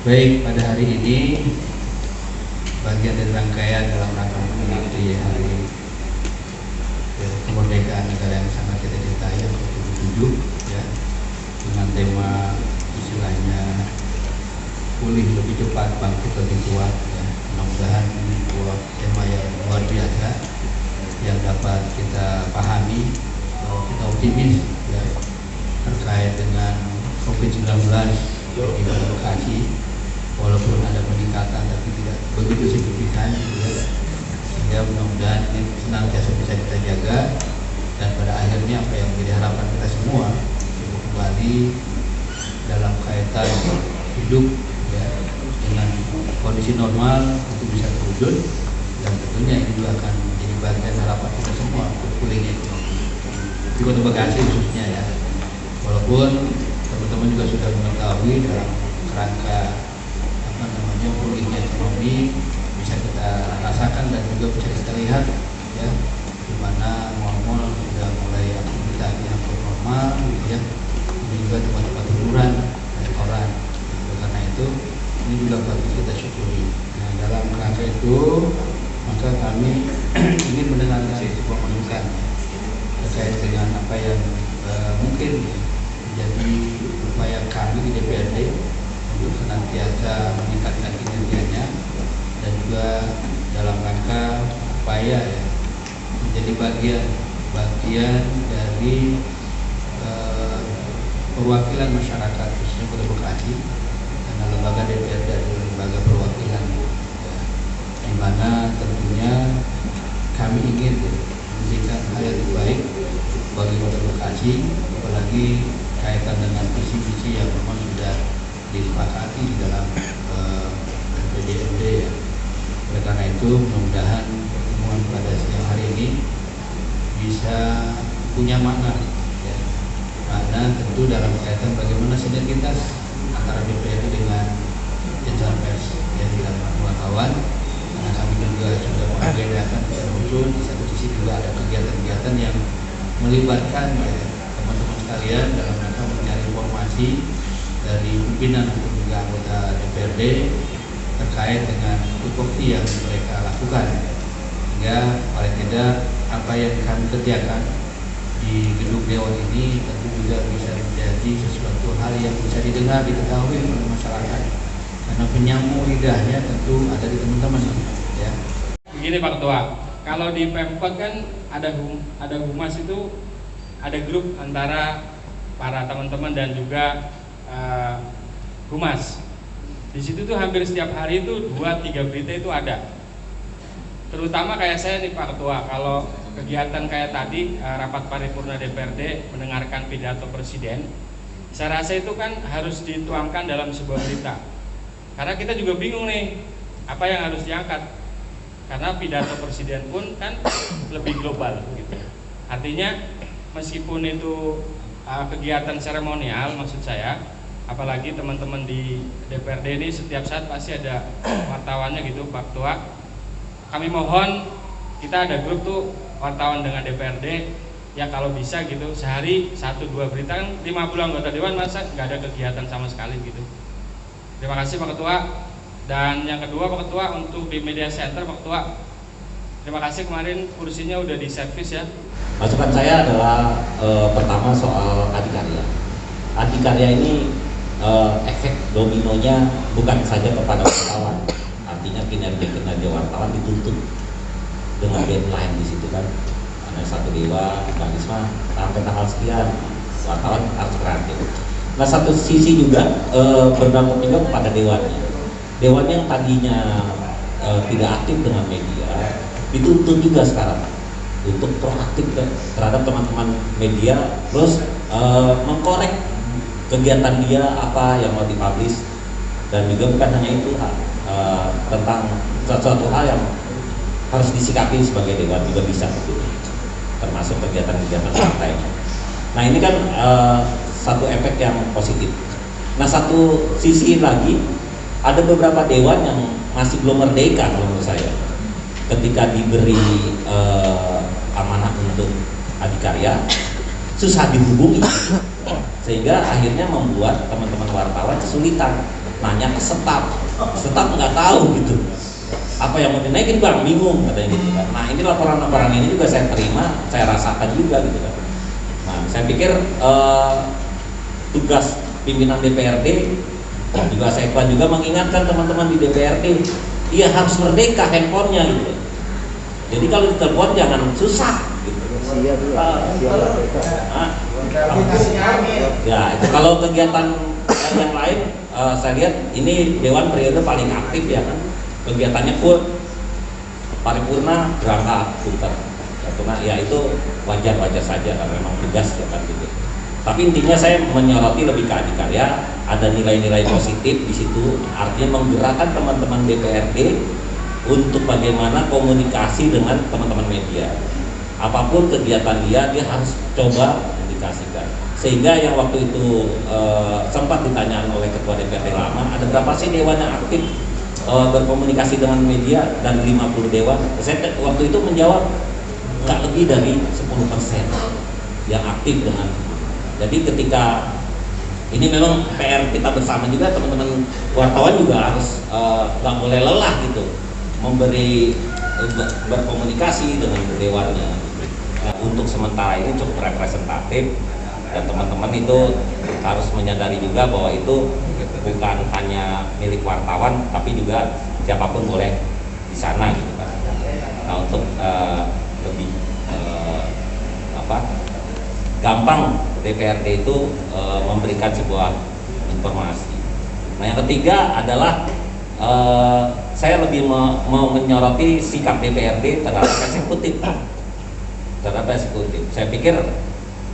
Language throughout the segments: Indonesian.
Baik, pada hari ini bagian dari rangkaian dalam rangka memperingati hari kemerdekaan negara yang sangat kita cintai yang ke-77 ya, dengan tema istilahnya pulih lebih cepat, bangkit lebih kuat ya. Mudah-mudahan ini sebuah tema yang luar biasa yang dapat kita pahami, kita optimis ya, terkait dengan COVID-19 di Bekasi. Walaupun ada peningkatan tapi tidak begitu signifikan ya. Sehingga mudah-mudahan ini senantiasa bisa kita jaga, dan pada akhirnya apa yang menjadi harapan kita semua kembali dalam kaitan hidup ya, dengan kondisi normal itu bisa terwujud, dan tentunya ini juga akan menjadi bagian harapan kita semua untuk pulihnya ekonomi di Kota Bekasi khususnya ya. Walaupun teman-teman juga sudah mengetahui dalam kerangka pulihnya ekonomi bisa kita rasakan dan juga bisa kita lihat ya, di mana mal-mal sudah mulai aktivitasnya normal ya. Ini juga tempat-tempat hiburan, restoran. Karena itu ini juga patut kita syukuri. Nah, dalam kerangka itu maka kami ingin mendengarkan sebuah masukan terkait dengan apa yang mungkin menjadi upaya kami di DPRD untuk senantiasa meningkatkan kinerjanya, dan juga dalam rangka upaya ya, menjadi bagian dari perwakilan masyarakat khususnya Kota Bekasi, karena lembaga DPRD adalah lembaga perwakilan ya, di mana tentunya kami ingin memberikan hal yang terbaik bagi Kota Bekasi, apalagi kaitan dengan visi-visi yang memang sudah disepakati di dalam PDMD ya. Oleh karena itu mudah-mudahan pertemuan pada siang hari ini bisa punya makna ya. Makna tentu dalam kaitan bagaimana sinergitas antara DPRD dengan jajaran pers yang di dalam wartawan, karena kami juga sudah mengagendakan secara khusus. Di satu sisi juga ada kegiatan-kegiatan yang melibatkan ya, teman-teman sekalian dalam rangka mencari informasi dari pimpinan untuk juga anggota DPRD terkait dengan tupoksi yang mereka lakukan, sehingga paling tidak apa yang kami kerjakan di gedung Dewan ini tentu juga bisa menjadi sesuatu hal yang bisa didengar, diketahui oleh masyarakat, karena penyambung lidahnya tentu ada di teman-teman ya. Begini Pak Ketua, kalau di Pemkot kan ada humas itu, ada grup antara para teman-teman dan juga humas. Di situ tuh hampir setiap hari itu 2-3 berita itu ada. Terutama kayak saya nih Pak Ketua, kalau kegiatan kayak tadi rapat paripurna DPRD mendengarkan pidato presiden, saya rasa itu kan harus dituangkan dalam sebuah berita. Karena kita juga bingung nih apa yang harus diangkat. Karena pidato presiden pun kan lebih global gitu. Artinya meskipun itu kegiatan seremonial, maksud saya, apalagi teman-teman di DPRD ini setiap saat pasti ada wartawannya gitu Pak Ketua. Kami mohon kita ada grup tuh wartawan dengan DPRD ya, kalau bisa gitu sehari 1-2 berita, kan 50 anggota dewan masa nggak ada kegiatan sama sekali gitu. Terima kasih Pak Ketua. Dan yang kedua Pak Ketua, untuk di media center Pak Ketua, terima kasih kemarin kursinya udah di servis ya. Masukan saya adalah pertama soal adikarya. Adikarya ini efek dominonya bukan saja kepada wartawan, artinya kinerja wartawan dituntut dengan deadline di situ kan. Ada satu dewa, Mbak Risma sampai tanggal sekian wartawan harus kreatif. Nah satu sisi juga berdampak juga kepada dewannya. Dewan yang tadinya tidak aktif dengan media dituntut juga sekarang untuk proaktif terhadap teman-teman media, terus mengkorek kegiatan dia apa yang mau dipublish, dan juga bukan hanya itu tentang sesuatu hal yang harus disikapi sebagai dewan juga bisa begitu, termasuk kegiatan-kegiatan partainya. Nah ini kan satu efek yang positif. Nah satu sisi lagi ada beberapa dewan yang masih belum merdeka kalau menurut saya, ketika diberi amanah untuk adikarya susah dihubungi, sehingga akhirnya membuat teman-teman wartawan kesulitan nanya ke staf nggak tahu gitu apa yang mau dinaikin bang, bingung katanya gitu kan. Nah ini laporan-laporan ini juga saya terima, saya rasakan juga gitu kan. Nah saya pikir tugas pimpinan DPRD juga saya juga mengingatkan teman-teman di DPRD, dia harus merdeka handphonenya gitu. Jadi kalau ditelepon jangan susah gitu. Ya itu kalau kegiatan yang lain saya lihat ini Dewan periode paling aktif ya kan. Kegiatannya full paripurna berangkat putar. Ya itu wajar-wajar saja karena memang tugas ya kan gitu. Tapi intinya saya menyoroti lebih ke adikarya, ada nilai-nilai positif di situ, artinya menggerakkan teman-teman DPRD untuk bagaimana komunikasi dengan teman-teman media. Apapun kegiatan dia harus coba komunikasikan. Sehingga yang waktu itu sempat ditanyakan oleh ketua DPRD lama, ada berapa sih dewan yang aktif berkomunikasi dengan media, dan 50 dewan. Saya waktu itu menjawab nggak lebih dari 10% yang aktif dengan. Jadi ketika ini memang PR kita bersama juga, teman-teman wartawan juga harus nggak boleh lelah gitu memberi berkomunikasi dengan dewannya. Nah, untuk sementara ini cukup representatif dan teman-teman itu harus menyadari juga bahwa itu bukan hanya milik wartawan, tapi juga siapapun boleh di sana gitu kan. Nah untuk lebih gampang DPRD itu memberikan sebuah informasi. Nah yang ketiga adalah saya lebih mau menyoroti sikap DPRD terhadap eksekutif. Saya pikir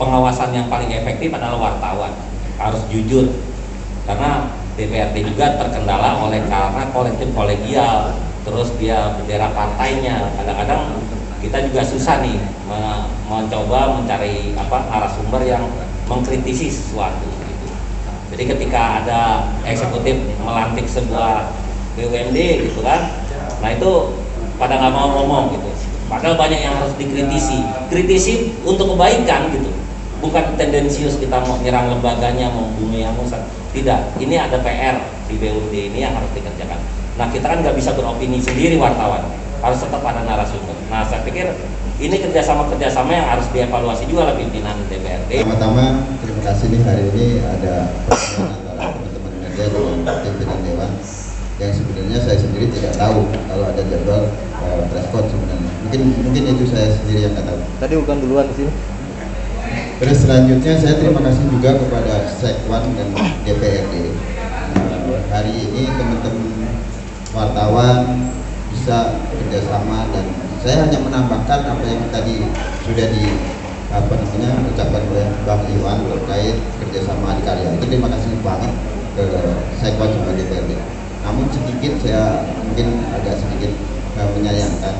pengawasan yang paling efektif adalah wartawan, harus jujur, karena DPRD juga terkendala karena kolektif kolegial, terus dia bendera partainya. Kadang-kadang kita juga susah nih mencoba mencari narasumber yang mengkritisi sesuatu gitu. Jadi ketika ada eksekutif melantik sebuah BUMD gitu kan, nah itu pada nggak mau ngomong gitu, padahal banyak yang harus kritisi untuk kebaikan gitu, bukan tendensius kita mau nyerang lembaganya, mau bumi yang musang. Tidak, ini ada PR di BUMD ini yang harus dikerjakan. Nah kita kan nggak bisa beropini sendiri wartawan, harus tetap ada narasumber. Nah saya pikir ini kerjasama yang harus dievaluasi juga oleh pimpinan DPRD. Pertama-tama terima kasih nih, hari ini ada pertemuan antara teman-teman media dengan pimpinan Dewan yang sebenarnya saya sendiri tidak tahu kalau ada jadwal press con sebenarnya. Mungkin itu saya sendiri yang nggak tahu. Tadi bukan duluan di sini. Terus selanjutnya saya terima kasih juga kepada Sekwan dan DPRD. Hari ini teman-teman wartawan bisa kerjasama, dan saya hanya menambahkan apa yang tadi sudah diucapkan oleh Bang Iwan terkait kerjasama adikarya. Itu terima kasih banget ke Sekwan sama DPRD. Namun sedikit saya mungkin agak sedikit menyayangkan,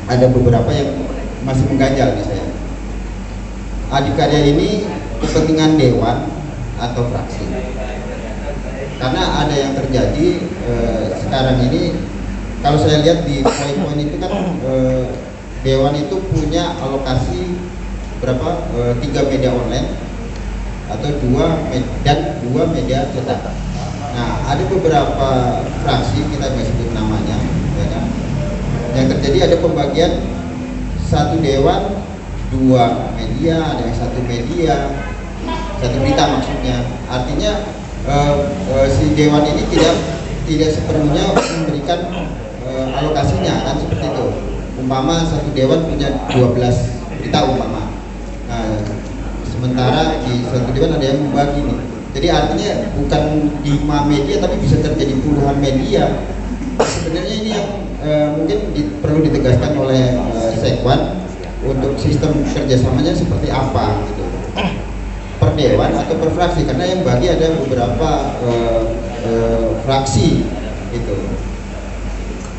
ada beberapa yang masih mengganjal di saya. Adikarya ini kepentingan dewan atau fraksi, karena ada yang terjadi sekarang ini. Kalau saya lihat di poin-poin itu kan dewan itu punya alokasi berapa, 3 media online atau 2 media cetak. Nah ada beberapa fraksi, kita nggak sebut namanya ya kan, yang terjadi ada pembagian satu dewan 2 media, ada yang 1 media, 1 berita maksudnya. Artinya si dewan ini tidak sepenuhnya memberikan alokasinya kan, seperti itu. Umpama satu dewan punya 12 berita umpama. Nah, sementara di satu dewan ada yang membagi nih. Jadi artinya bukan 5 media tapi bisa terjadi puluhan media. Sebenarnya ini yang mungkin perlu ditegaskan oleh Sekwan untuk sistem kerjasamanya seperti apa gitu, per dewan atau per fraksi, karena yang bagi ada beberapa fraksi gitu.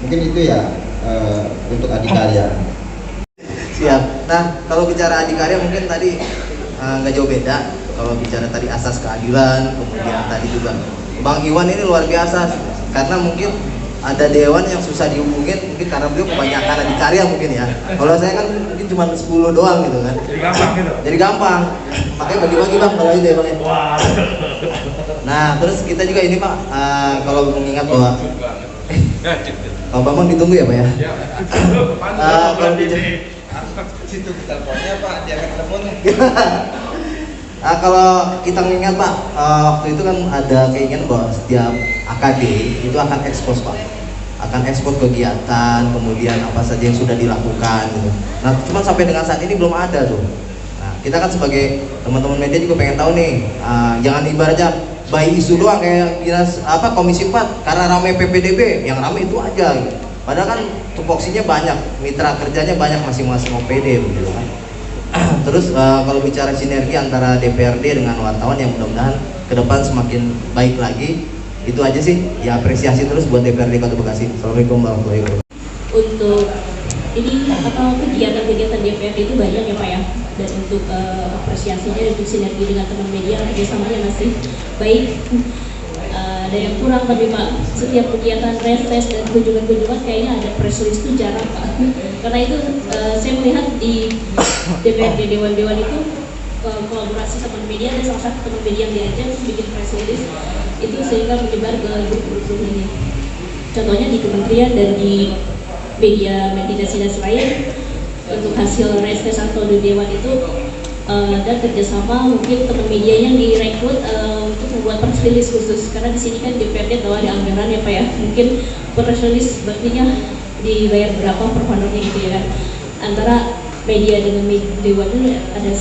Mungkin itu ya untuk adikarya. Siap. Nah kalau bicara adikarya mungkin tadi nggak jauh beda. Kalau bicara tadi asas keadilan, kemudian tadi juga Bang Iwan ini luar biasa, karena mungkin ada dewan yang susah dihubungin, mungkin karena beliau kebanyakan adikarya mungkin ya. Kalau saya kan mungkin cuma 10 doang gitu kan. Jadi gampang gitu. Jadi gampang. Makanya bagi-bagi Bang kalau itu ya Bang ya. Nah, terus kita juga ini Pak, kalau mengingat bahwa Pak Bambang ditunggu ya Pak ya. Kalau di situ teleponnya Pak, diangkat teleponnya. Kalau kita mengingat Pak, waktu itu kan ada keinginan bahwa setiap AKD itu akan ekspos Pak, akan ekspos kegiatan, kemudian apa saja yang sudah dilakukan gitu. Nah, cuma sampai dengan saat ini belum ada tuh. Nah, kita kan sebagai teman-teman media juga pengen tahu nih, jangan ibaratnya bayi isu doang kayak dinas Komisi 4 karena ramai PPDB, yang ramai itu aja gitu. Padahal kan tupoksinya banyak, mitra kerjanya banyak masing-masing OPD begitu kan. Terus kalau bicara sinergi antara DPRD dengan wartawan yang mudah-mudahan ke depan semakin baik lagi, itu aja sih. Ya apresiasi terus buat DPRD Kota Bekasi. Assalamualaikum warahmatullahi wabarakatuh. Untuk ini kegiatan-kegiatan DPRD itu banyak ya Pak ya, dan untuk apresiasinya untuk sinergi dengan teman media kerjasamanya masih baik. Ada yang kurang tapi Pak, setiap kegiatan reses dan kunjungan-kunjungan kayaknya ada press release itu jarang Pak. Karena itu saya melihat di DPRD dewan-dewan itu kolaborasi sama media, dan salah satu teman media yang diajak bikin press release itu sehingga menyebar ke grup-grup ini. Contohnya di kementerian dan di media dinas lain untuk hasil reses atau di dewan itu dan kerjasama mungkin teman media yang direkrut untuk membuat press release khusus, karena di sini kan DPRD tahu ada anggaran ya Pak ya, mungkin press release berartinya dibayar berapa per honornya gitu ya kan. Antara media dengan dewan itu ada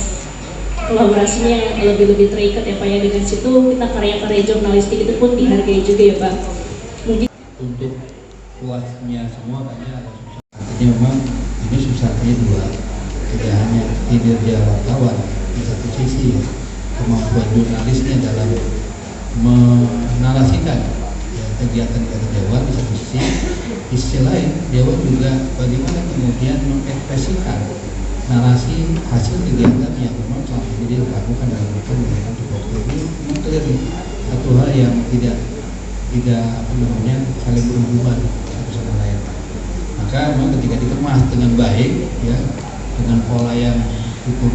kolaborasinya yang lebih terikat ya Pak ya, dengan situ kita karya-karya jurnalistik itu pun dihargai juga ya Pak. Mungkin untuk puasnya semua kayaknya agak susah. Artinya memang ini susahnya dua, tidak hanya kinerja wartawan di satu sisi, kemampuan jurnalisnya dalam menarasikan ya, kegiatan dari dewan di satu sisi lain dewan juga bagaimana kemudian mengekspresikan narasi hasil kegiatan yang memang selama ini dilakukan dalam kegiatan waktu ini mengklaim satu hal yang tidak saling berhubungan satu sama lain. Maka memang ketika dikemas dengan baik ya, dengan pola yang cukup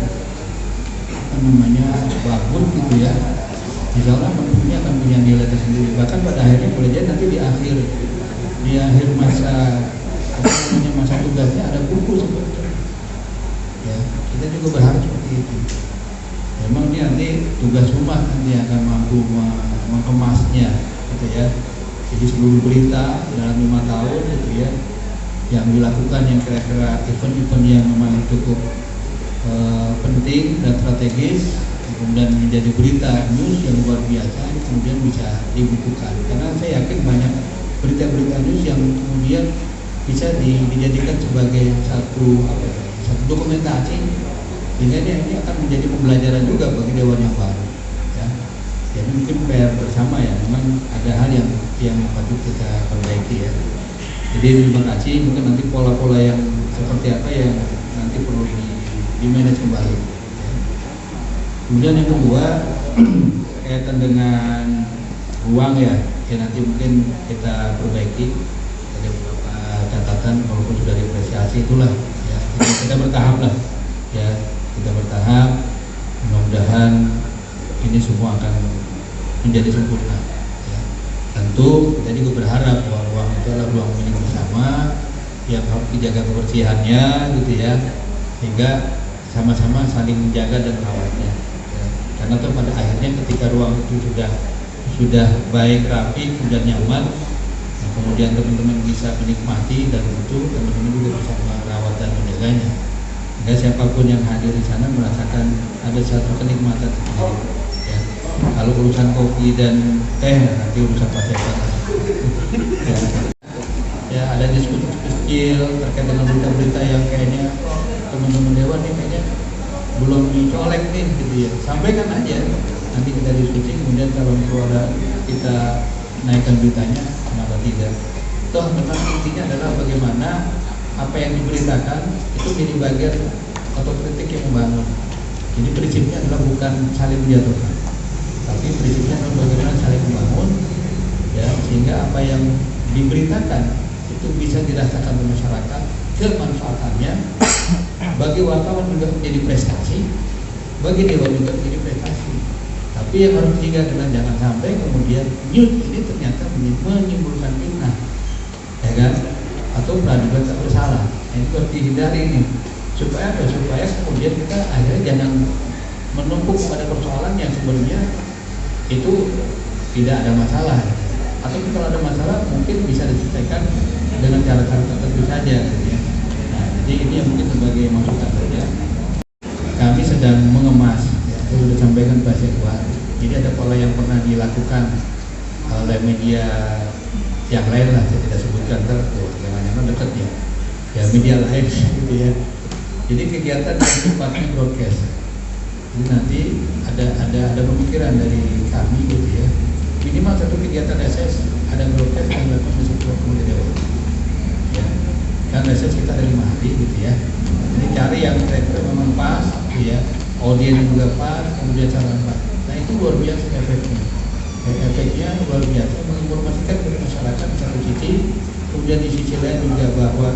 bagus gitu ya, insya Allah ini akan punya nilai tersendiri. Bahkan pada akhirnya boleh jadi nanti di akhir masa tugasnya ada buku seperti itu. Ya, kita juga berharap seperti itu. Memang dia nanti tugas rumah nanti akan mampu mengemasnya, gitu ya. Jadi seluruh berita dalam 5 tahun, gitu ya, yang dilakukan yang kira-kira event-event yang memang cukup penting dan strategis, kemudian menjadi berita news yang luar biasa, kemudian bisa dibukukan. Karena saya yakin banyak berita-berita news yang kemudian bisa dijadikan sebagai satu dokumentasi, sehingga ini akan menjadi pembelajaran juga bagi dewan yang baru. Ya. Jadi mungkin PR bersama ya, memang ada hal yang patut kita perbaiki ya. Jadi terima kasih, mungkin nanti pola-pola yang seperti apa yang nanti perlu di-manage kembali. Ya. Kemudian yang kedua kaitan dengan ruang ya nanti mungkin kita perbaiki. Ada beberapa catatan walaupun sudah diapresiasi itulah ya, kita bertahap lah ya, kita bertahap, mudah-mudahan ini semua akan menjadi sempurna ya. Tentu kita juga berharap bahwa ruang itu adalah ruang milik bersama yang harus dijaga kebersihannya gitu ya, sehingga sama-sama saling menjaga dan merawatnya ya. Karena pada akhirnya ketika ruang itu sudah baik, rapi, kemudian nyaman, nah, kemudian teman-teman bisa menikmati dan itu teman-teman juga bisa merawat dan menjaganya. Sehingga siapapun yang hadir di sana merasakan ada satu kenikmatan sendiri. Ya. Kalau urusan kopi dan teh nanti urusan pasepan. Ya, ada diskusi kecil terkait dengan berita-berita yang kayaknya teman-teman dewan ini kayaknya belum dicolek nih gitu ya. Sampaikan aja. Nanti kita diskusi, kemudian kalau ada kita naikkan beritanya, kenapa tidak? Toh memang intinya adalah bagaimana apa yang diberitakan itu menjadi bagian atau kritik yang membangun. Jadi prinsipnya adalah bukan saling menjatuhkan, tapi prinsipnya adalah bagaimana saling membangun, ya, sehingga apa yang diberitakan itu bisa dirasakan oleh masyarakat, kemanfaatannya bagi wartawan juga menjadi prestasi, bagi dewan juga menjadi prestasi. Tapi yang harus diingatkan, jangan sampai kemudian news ini ternyata menimbulkan fitnah, ya kan? Atau praduga tak bersalah. Ini harus dihindari ini. Supaya apa? Supaya kemudian kita akhirnya jangan menumpuk pada persoalan yang sebenarnya itu tidak ada masalah. Atau kalau ada masalah mungkin bisa diselesaikan dengan cara-cara tertentu saja, gitu ya. Nah, jadi ini yang mungkin sebagai masukan saja. Kami sedang mengemas, ya, saya sudah sampaikan Pak Sekwan. Jadi ada pola yang pernah dilakukan oleh media yang lain lah, saya tidak sebutkan jangan-jangan dekat ya media lain gitu ya. Jadi kegiatan yang sifatnya broadcast. Jadi nanti ada pemikiran dari kami gitu ya. Minimal satu kegiatan reses ada broadcast yang dilakukan besok kemudian ya. Kan reses kita ada 5 hari gitu ya. Jadi cari yang kira-kira memang pas gitu ya. Audiens juga pas, kemudian cara pas. Nah itu luar biasa efeknya. Efeknya luar biasa menginformasikan kepada masyarakat di satu sisi, kemudian di sisi lain juga bahwa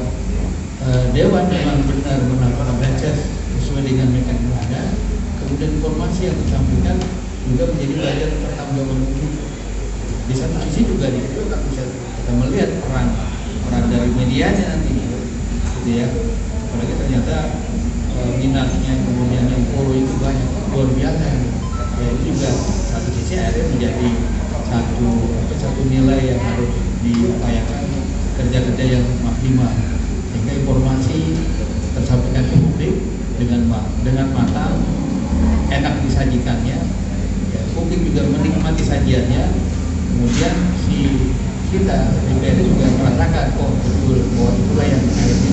Dewan memang benar melakukan reses sesuai dengan mekanisme ada. Kemudian informasi yang disampaikan juga menjadi bagian pertanggungjawaban publik. Di satu sisi juga itu kan bisa kita melihat peran dari medianya nanti, gitu ya. Apalagi ternyata minatnya kemudian yang follow itu banyak, luar biasa. Ya itu juga satu sisi akhirnya menjadi satu nilai yang harus diupayakan, kerja-kerja yang maksimal sehingga informasi tersampaikan ke publik dengan matang, enak disajikannya, ya, publik juga menikmati sajiannya, kemudian kita DPR juga merasakan betul bahwa itulah yang akhirnya